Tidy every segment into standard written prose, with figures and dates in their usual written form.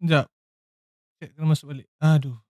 Sekejap, kena masuk balik. Aduh.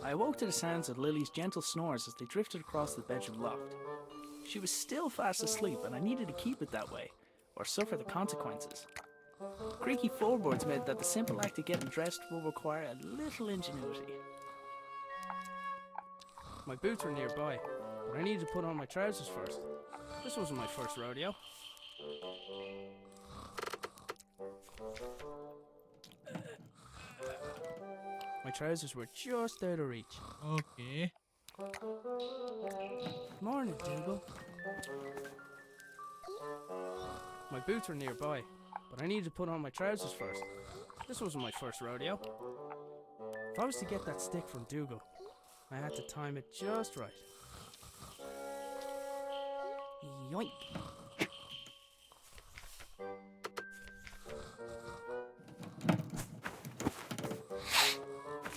I awoke to the sounds of Lily's gentle snores as they drifted across the bedroom loft. She was still fast asleep, and I needed to keep it that way, or suffer the consequences. Creaky floorboards meant that the simple act of getting dressed will require a little ingenuity. My boots were nearby, but I needed to put on my trousers first. This wasn't my first rodeo. My trousers were just out of reach. Okay. Morning, Dougal. My boots were nearby, but I needed to put on my trousers first. This wasn't my first rodeo. If I was to get that stick from Dougal, I had to time it just right. Yoink!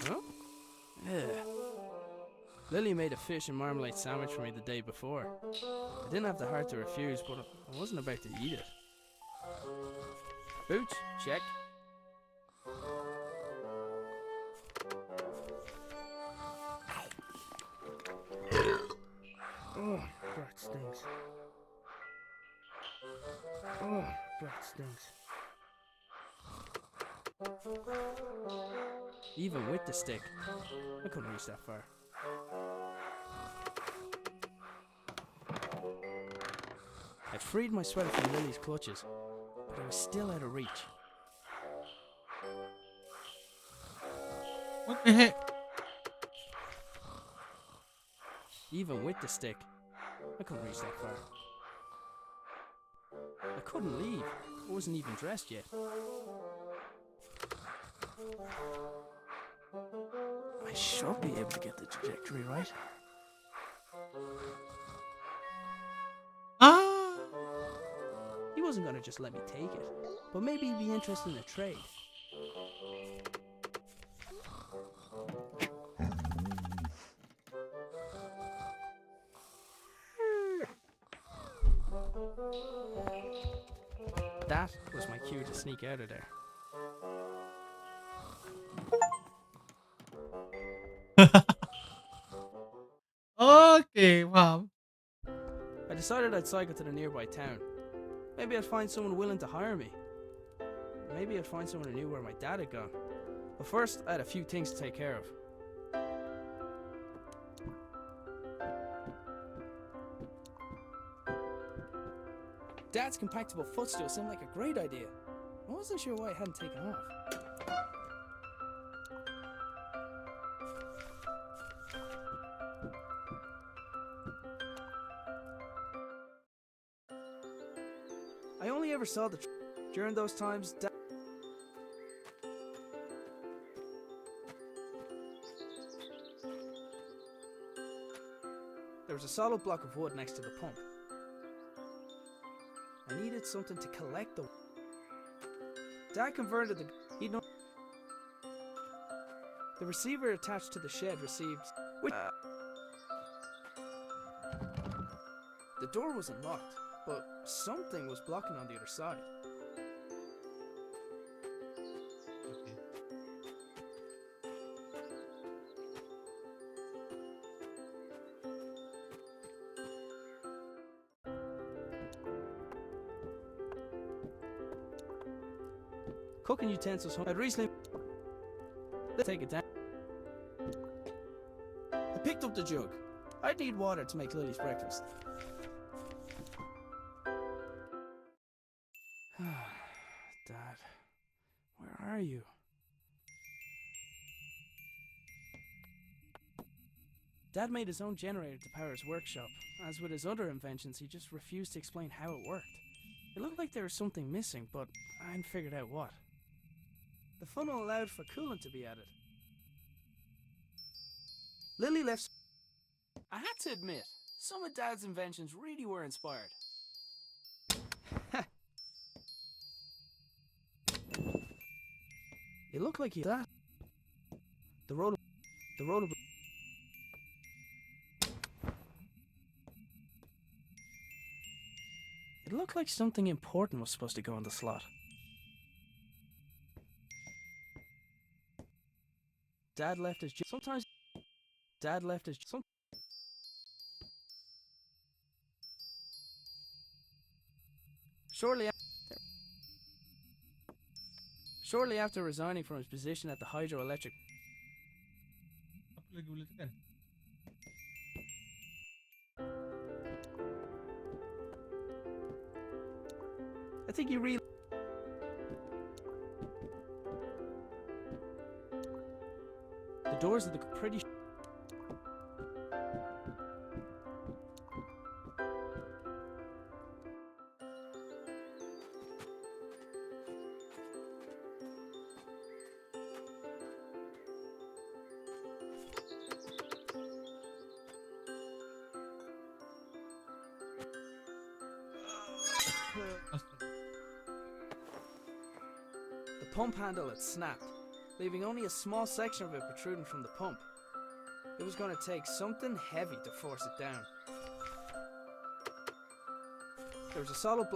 Huh? Yeah. Lily made a fish and marmalade sandwich for me the day before. I didn't have the heart to refuse, but I wasn't about to eat it. Boots, check. Oh, that stinks. Oh, that stinks. Even with the stick, I couldn't reach that far. I'd freed my sweater from Lily's clutches, but I was still out of reach. What the heck? Even with the stick, I couldn't reach that far. I couldn't leave. I wasn't even dressed yet. I should be able to get the trajectory right. Ah! He wasn't gonna just let me take it, but maybe he'd be interested in a trade. That was my cue to sneak out of there. Okay, wow. I decided I'd cycle to the nearby town. Maybe I'd find someone willing to hire me. Maybe I'd find someone who knew where my dad had gone. But first, I had a few things to take care of. Dad's compactable footstool seemed like a great idea. I wasn't sure why it hadn't taken off. I only ever saw the during those times. There was a solid block of wood next to the pump. I needed something to collect the. Dad converted the receiver attached to the shed received. The door was unlocked, but something was blocking on the other side. Cooking utensils. I'd recently. Let's take it down. I picked up the jug. I'd need water to make Lily's breakfast. Dad made his own generator to power his workshop. As with his other inventions, he just refused to explain how it worked. It looked like there was something missing, but I hadn't figured out what. The funnel allowed for coolant to be added. Lily left. I had to admit, some of Dad's inventions really were inspired. It looked like that. The road. It looked like something important was supposed to go in the slot. Dad left his. Sometimes. Dad left his. Shortly after resigning from his position at the hydroelectric. Apa lagi boleh tekan? I think you really. The doors of the pretty. Astaga. The pump handle had snapped, leaving only a small section of it protruding from the pump. It was going to take something heavy to force it down. There was a solid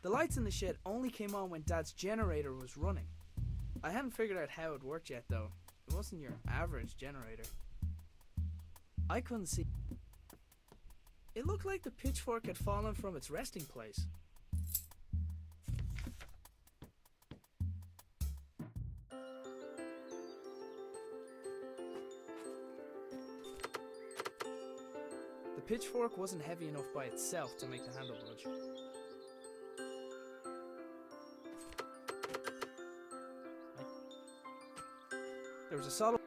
The lights in the shed only came on when Dad's generator was running. I hadn't figured out how it worked yet though. It wasn't your average generator. I couldn't see. It looked like the pitchfork had fallen from its resting place. The pitchfork wasn't heavy enough by itself to make the handle budge. There was a solid.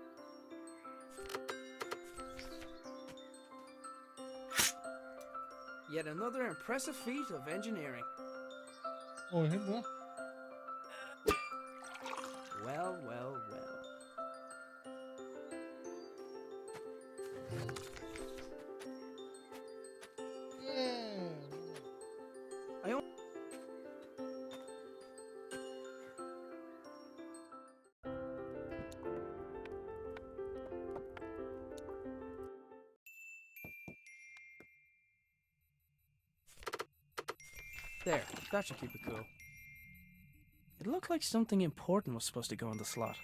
Yet another impressive feat of engineering. Oh, ini buah. Well, well, well. I only. There, that should keep it cool. It looked like something important was supposed to go in the slot.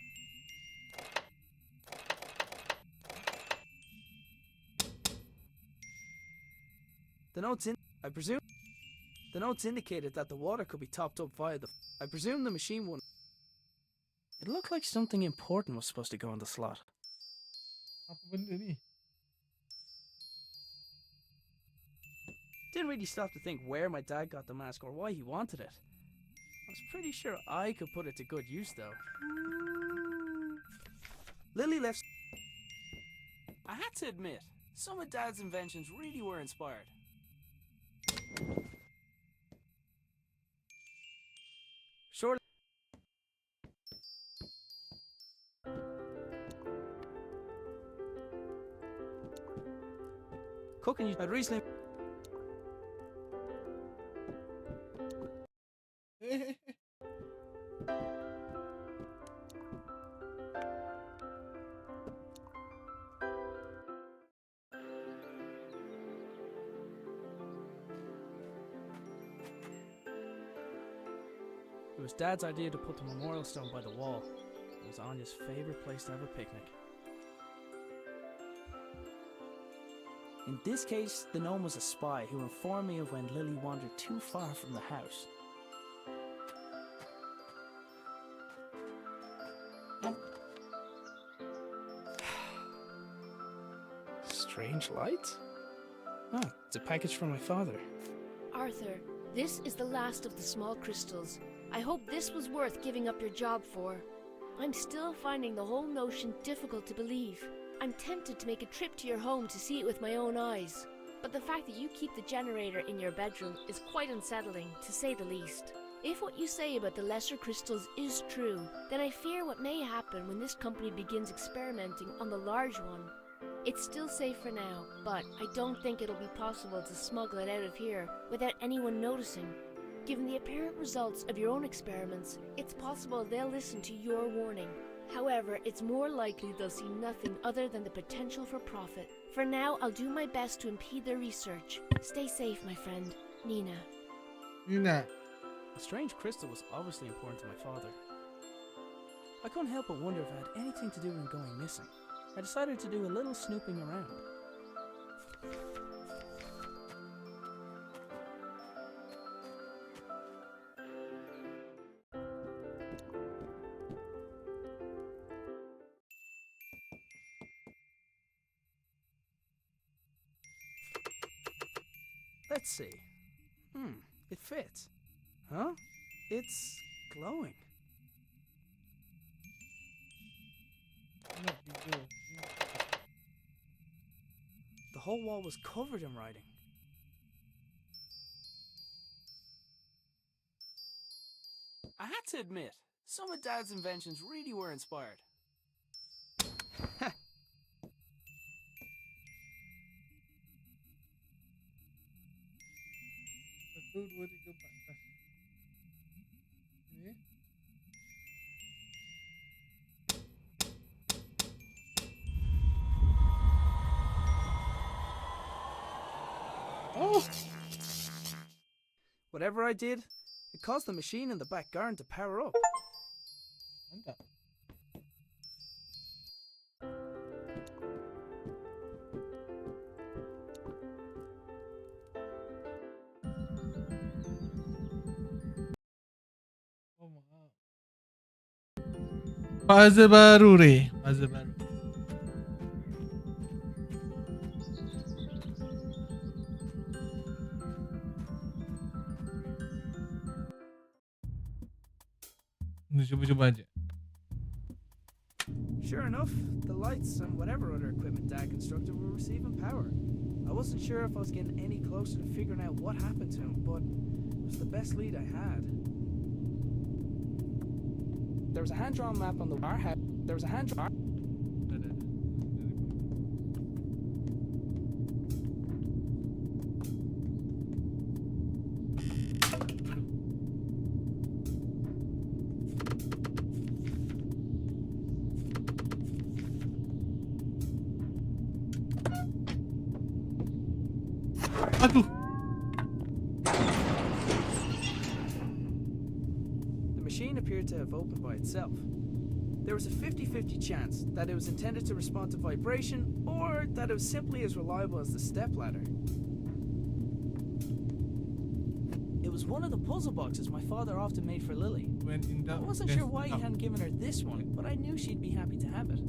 The notes indicated that the water could be topped up via the. I presume the machine wouldn't. It looked like something important was supposed to go in the slot. Apa benda ni? Didn't really stop to think where my dad got the mask or why he wanted it. I was pretty sure I could put it to good use though. Lily left. I had to admit, some of Dad's inventions really were inspired. Shortly. Cooking I'd recently. It was Dad's idea to put the memorial stone by the wall. It was Anya's favorite place to have a picnic. In this case, the gnome was a spy who informed me of when Lily wandered too far from the house. Strange lights? Oh, it's a package from my father. Arthur, this is the last of the small crystals. I hope this was worth giving up your job for. I'm still finding the whole notion difficult to believe. I'm tempted to make a trip to your home to see it with my own eyes. But the fact that you keep the generator in your bedroom is quite unsettling, to say the least. If what you say about the lesser crystals is true, then I fear what may happen when this company begins experimenting on the large one. It's still safe for now, but I don't think it'll be possible to smuggle it out of here without anyone noticing. Given the apparent results of your own experiments, it's possible they'll listen to your warning. However, it's more likely they'll see nothing other than the potential for profit. For now, I'll do my best to impede their research. Stay safe, my friend. Nina. Nina. The strange crystal was obviously important to my father. I couldn't help but wonder if it had anything to do with him going missing. I decided to do a little snooping around. Let's see. It fits. Huh? It's glowing. No big deal. The whole wall was covered in writing. I had to admit, some of Dad's inventions really were inspired. Satu, dua, tiga, empat. Atas. Ini. Oh! Whatever I did, it caused the machine in the back garden to power up. Mantap. Oh, maaf. Puzzle baru, Ray. Puzzle baru. Cuba-cuba aja. Sure enough, the lights and whatever other equipment Dad constructed were receiving power. I wasn't sure if I was getting any closer to figuring out what happened to him, but it was the best lead I had. There was a hand-drawn map on the our house. There was a hand-drawn. Aduh. The machine appeared to have opened by itself. There was a 50-50 chance that it was intended to respond to vibration, or that it was simply as reliable as the stepladder. It was one of the puzzle boxes my father often made for Lily. When in I doubt, wasn't just sure why he up. hadn't given her this one, but I knew she'd be happy to have it.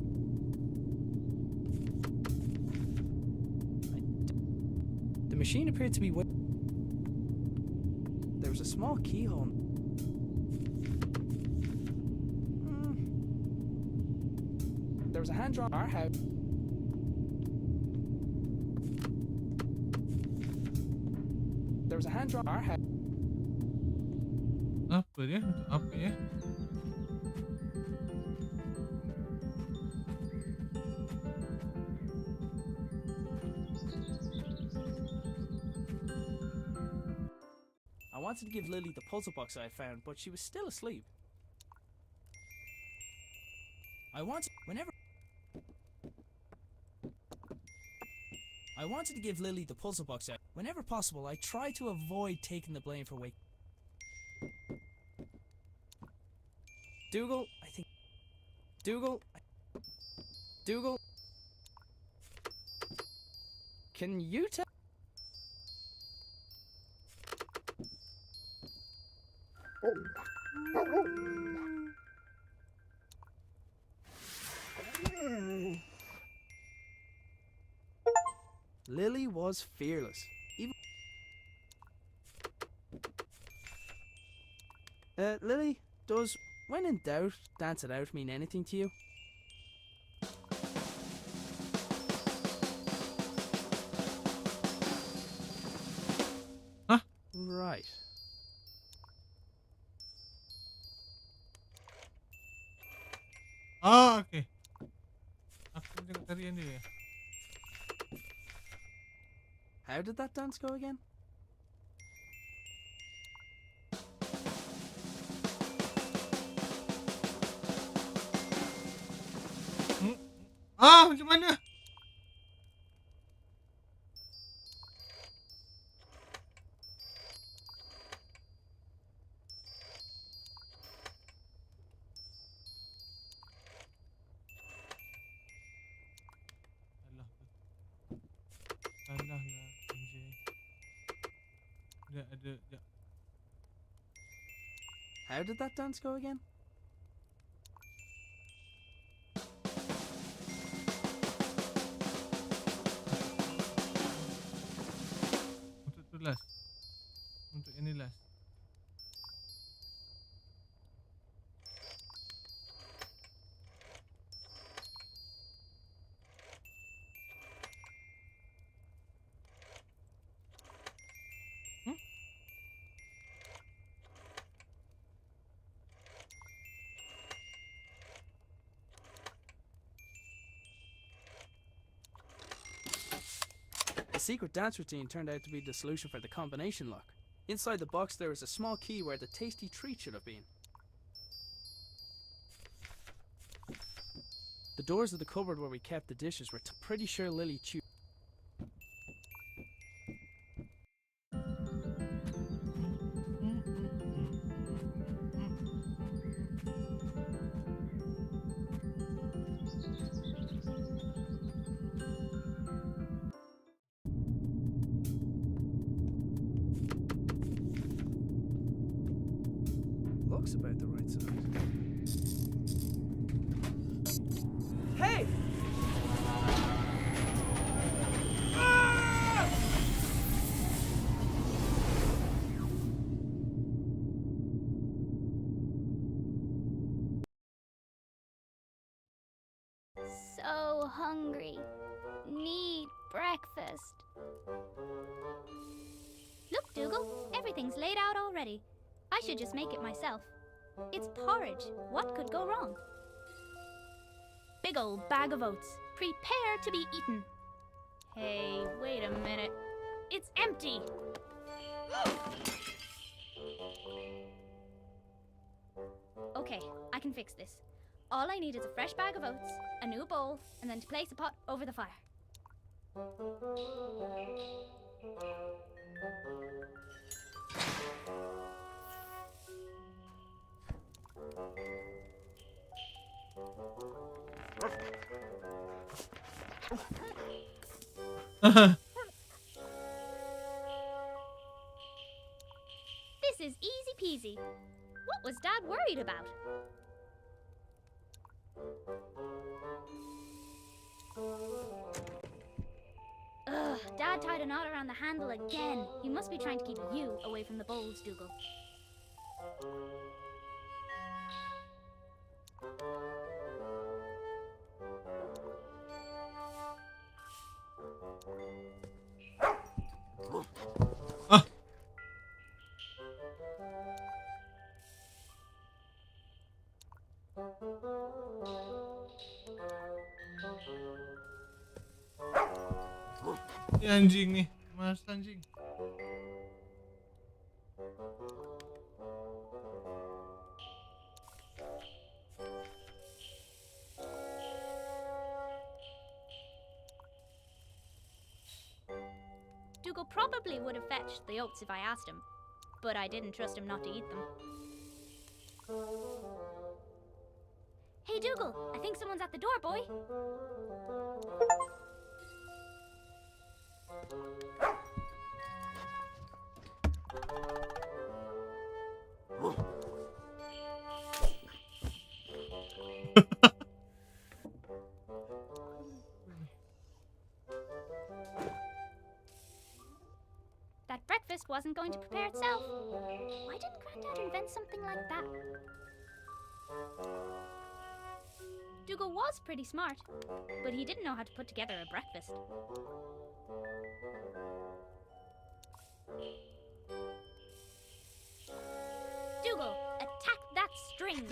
The machine appeared to be there was a small keyhole. There was a hand-drawn our house. There was a hand-drawn our house. Apa dia? Untuk apa ya? I wanted to give Lily the puzzle box I had found, but she was still asleep. I wanted to give Lily the puzzle box out. Whenever possible, I tried to avoid taking the blame for waking. Dougal, I think. Dougal. Dougal. Can you tell? Lily was fearless. Even Lily, does when in doubt, dance it out mean anything to you? Hah? Right. Oh, oke. Aku tengok tarian dia. How did that dance go again? Ah, macam mana? Salah tu. Salah lah, anjay. Ada. Sekejap. How did that dance go again? Untuk tu last. Untuk yang ni last. The secret dance routine turned out to be the solution for the combination lock. Inside the box there is a small key where the tasty treat should have been. The doors of the cupboard where we kept the dishes were pretty sure Lily chewed. Looks about the right size. Hey! So hungry. Need breakfast. Look, Dougal, everything's laid out already. I should just make it myself. It's porridge. What could go wrong? Big old bag of oats. Prepare to be eaten. Hey, wait a minute. It's empty. Okay, I can fix this. All I need is a fresh bag of oats, a new bowl, and then to place a pot over the fire. This is easy peasy. What was Dad worried about? Ugh, Dad tied a knot around the handle again. He must be trying to keep you away from the bowls, Dougal. Ah. Ni anjing ni. Mas anjing. Dougal probably would have fetched the oats if I asked him, but I didn't trust him not to eat them. Hey Dougal, I think someone's at the door, boy. wasn't going to prepare itself. Why didn't Granddad invent something like that? Dougal was pretty smart, but he didn't know how to put together a breakfast. Dougal, attack that string!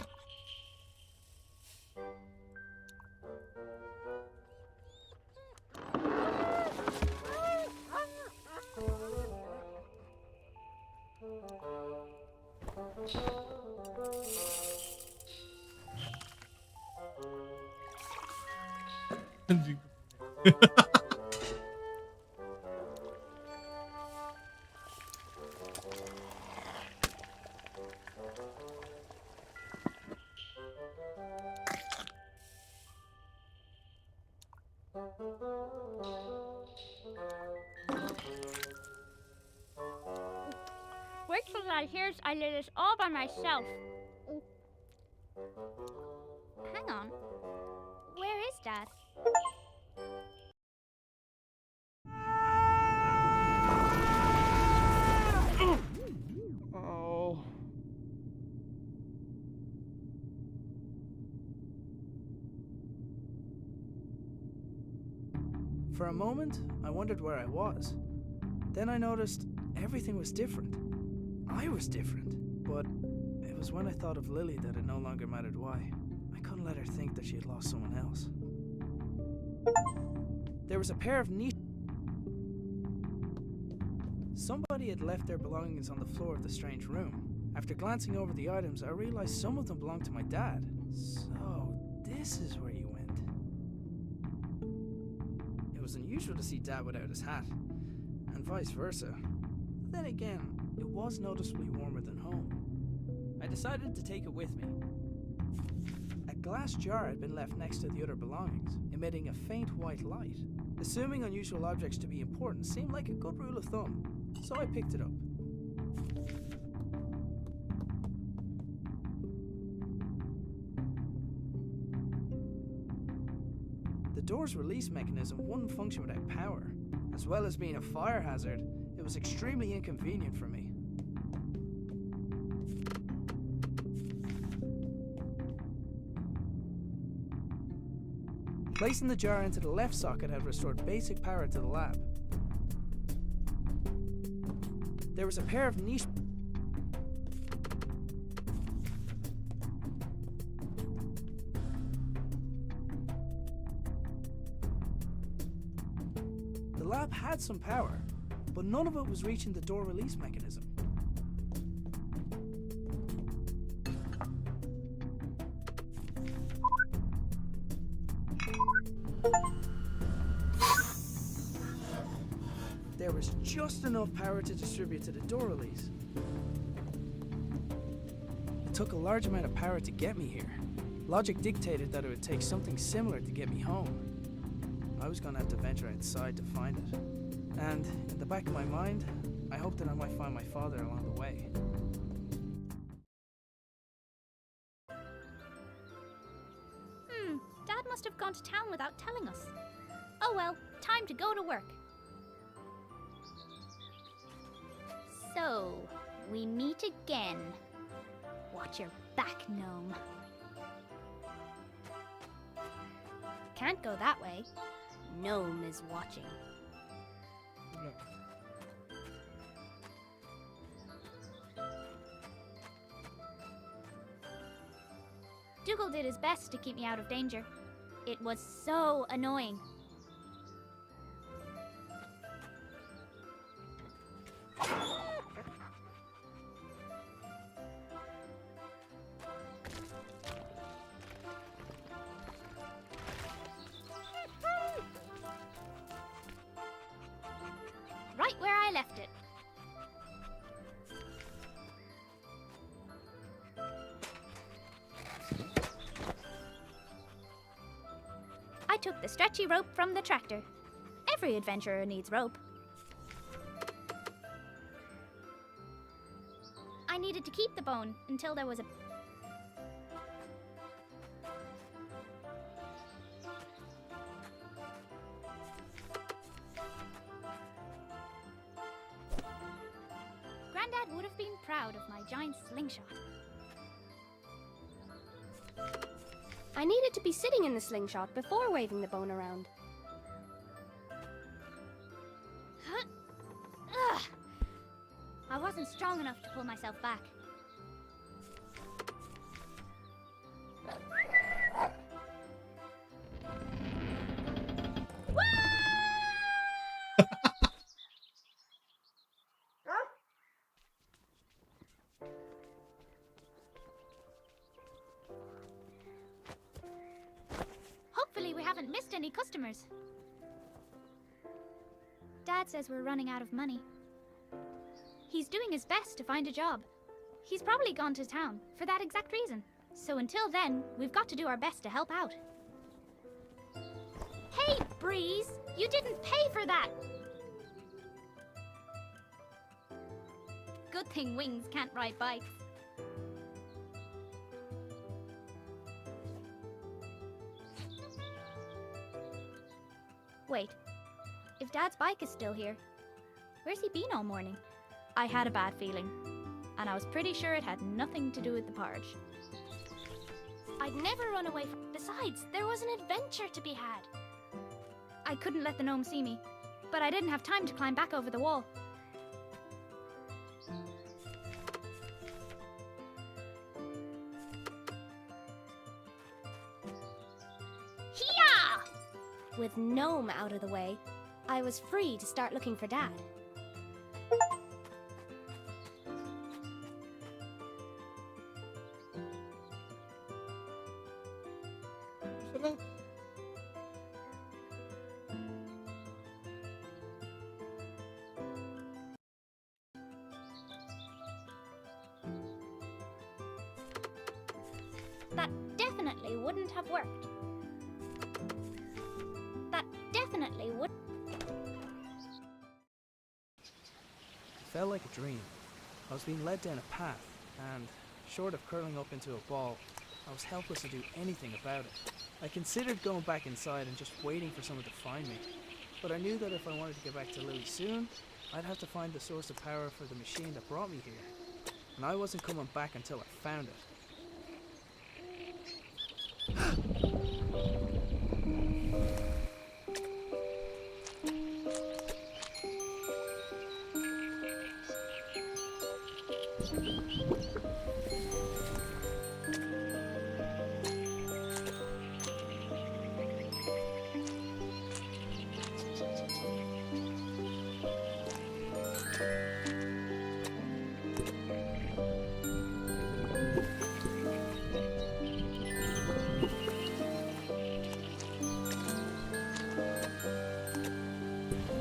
Wait till Dad hears I did this all by myself. Hang on. Where is Dad? Oh. For a moment, I wondered where I was. Then I noticed everything was different. I was different. But it was when I thought of Lily that it no longer mattered why. I couldn't let her think that she had lost someone else. There was a pair of niche. Somebody had left their belongings on the floor of the strange room. After glancing over the items, I realized some of them belonged to my dad. So, this is where you went. It was unusual to see Dad without his hat, and vice versa. But then again, it was noticeably warmer than home. I decided to take it with me. A glass jar had been left next to the other belongings, emitting a faint white light. Assuming unusual objects to be important seemed like a good rule of thumb, so I picked it up. The door's release mechanism wouldn't function without power. As well as being a fire hazard, it was extremely inconvenient for me. Placing the jar into the left socket had restored basic power to the lab. There was a pair of niche. The lab had some power, but none of it was reaching the door release mechanism. There was just enough power to distribute to the door release. It took a large amount of power to get me here. Logic dictated that it would take something similar to get me home. I was going to have to venture outside to find it. And in the back of my mind, I hoped that I might find my father along the way. Dad must have gone to town without telling us. Oh well, time to go to work. So, we meet again. Watch your back, gnome. Can't go that way. Gnome is watching. Dougal did his best to keep me out of danger. It was so annoying. Right where I left it. I took the stretchy rope from the tractor. Every adventurer needs rope. I needed to keep the bone until there was a... Dad would have been proud of my giant slingshot. I needed to be sitting in the slingshot before waving the bone around. Ugh! I wasn't strong enough to pull myself back. Hopefully we haven't missed any customers. Dad says we're running out of money. He's doing his best to find a job. He's probably gone to town for that exact reason. So until then, we've got to do our best to help out. Hey, Breeze! You didn't pay for that! Good thing Wings can't ride bikes. Wait, if Dad's bike is still here, where's he been all morning? I had a bad feeling, and I was pretty sure it had nothing to do with the porridge. I'd never run away from... Besides, there was an adventure to be had. I couldn't let the gnome see me, but I didn't have time to climb back over the wall. Hiya! With Gnome out of the way, I was free to start looking for Dad. Sarap. That definitely wouldn't have worked. That definitely would. It felt like a dream. I was being led down a path, and short of curling up into a ball, I was helpless to do anything about it. I considered going back inside and just waiting for someone to find me, but I knew that if I wanted to get back to Lily soon, I'd have to find the source of power for the machine that brought me here, and I wasn't coming back until I found it.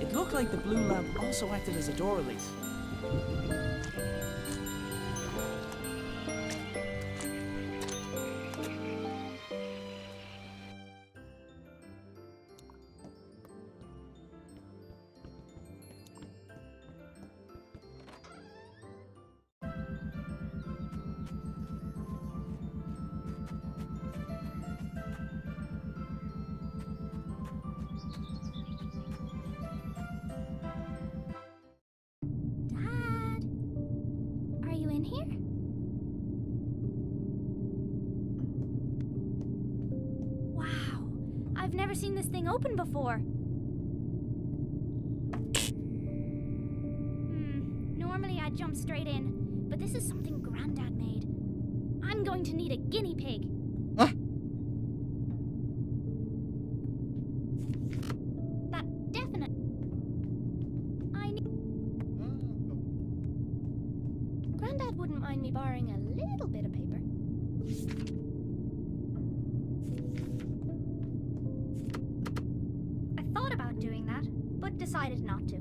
It looked like the blue lamp also acted as a door release. Dad, are you in here? Wow, I've never seen this thing open before. Normally I'd jump straight in, but this is something Granddad made. I'm going to need a guinea pig. Huh? That definite. I need. Granddad wouldn't mind me borrowing a little bit of paper. I thought about doing that, but decided not to.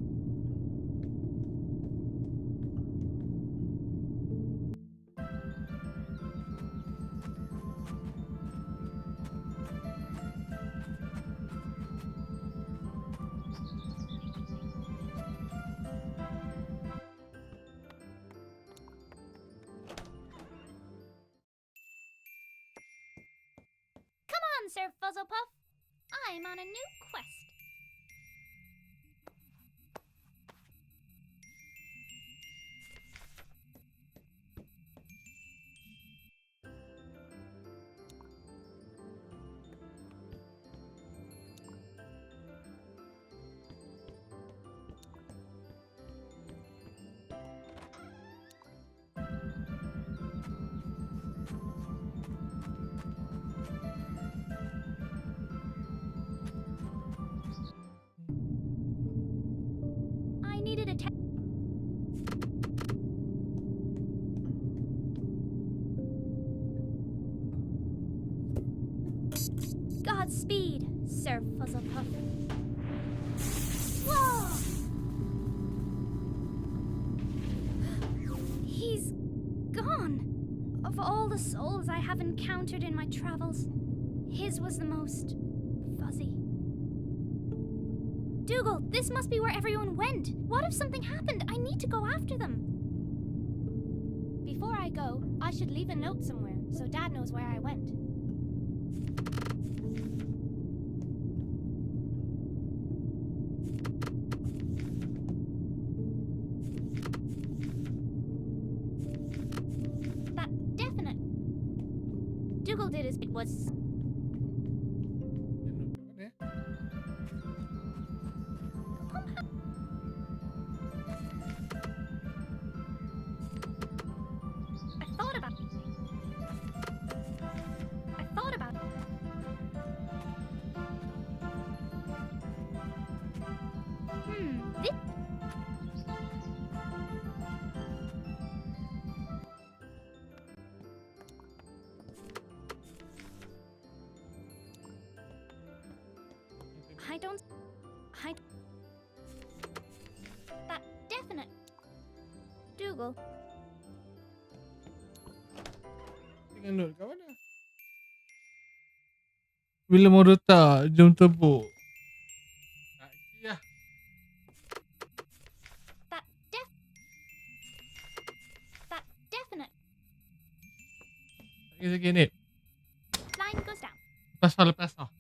Come on, Sir Fuzzlepuff. I'm on a new quest. Godspeed, Sir Fuzzlepuff. Whoa! He's gone. Of all the souls I have encountered in my travels, his was the most fuzzy. Dougal, this must be where everyone went. What if something happened? I need to go after them. Before I go, I should leave a note somewhere so Dad knows where I went. That definite. Dougal did as it was. I thought about. This. I don't. That definite. Dougal. Tinggal dulu kat mana? Bila mau letak, jom tepuk. Tak kira. That definite. Tak kira sikit. Line goes down. Lepas lah.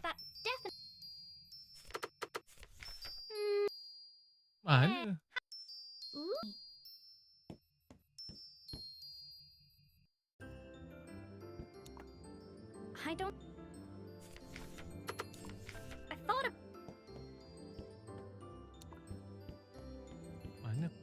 That definite. Mana? Ooh. I don't. I thought of. Mana?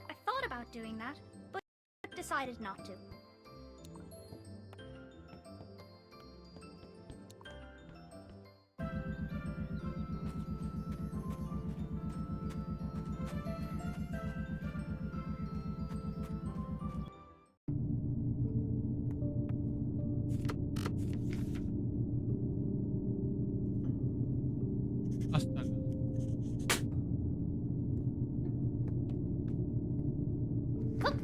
I thought about doing that, but decided not to. Astaga. Cook.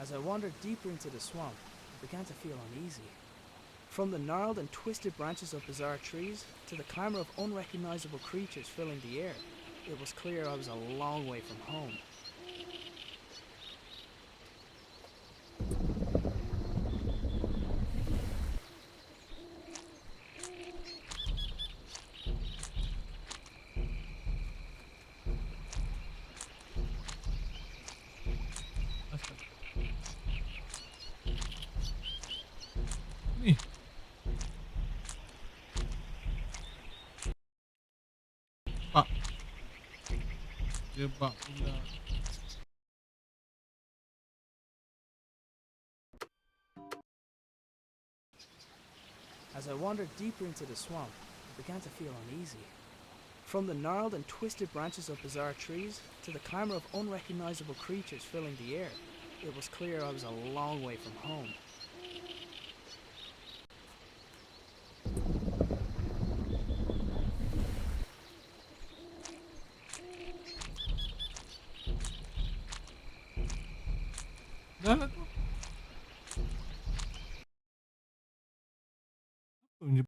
As I wandered deeper into the swamp, I began to feel uneasy. From the gnarled and twisted branches of bizarre trees to the clamor of unrecognizable creatures filling the air, it was clear I was a long way from home. Astaga. Ni. Pak. Dia bak pula. As I wandered deeper into the swamp, I began to feel uneasy. From the gnarled and twisted branches of bizarre trees to the clamor of unrecognizable creatures filling the air, it was clear I was a long way from home. Dah lah tu.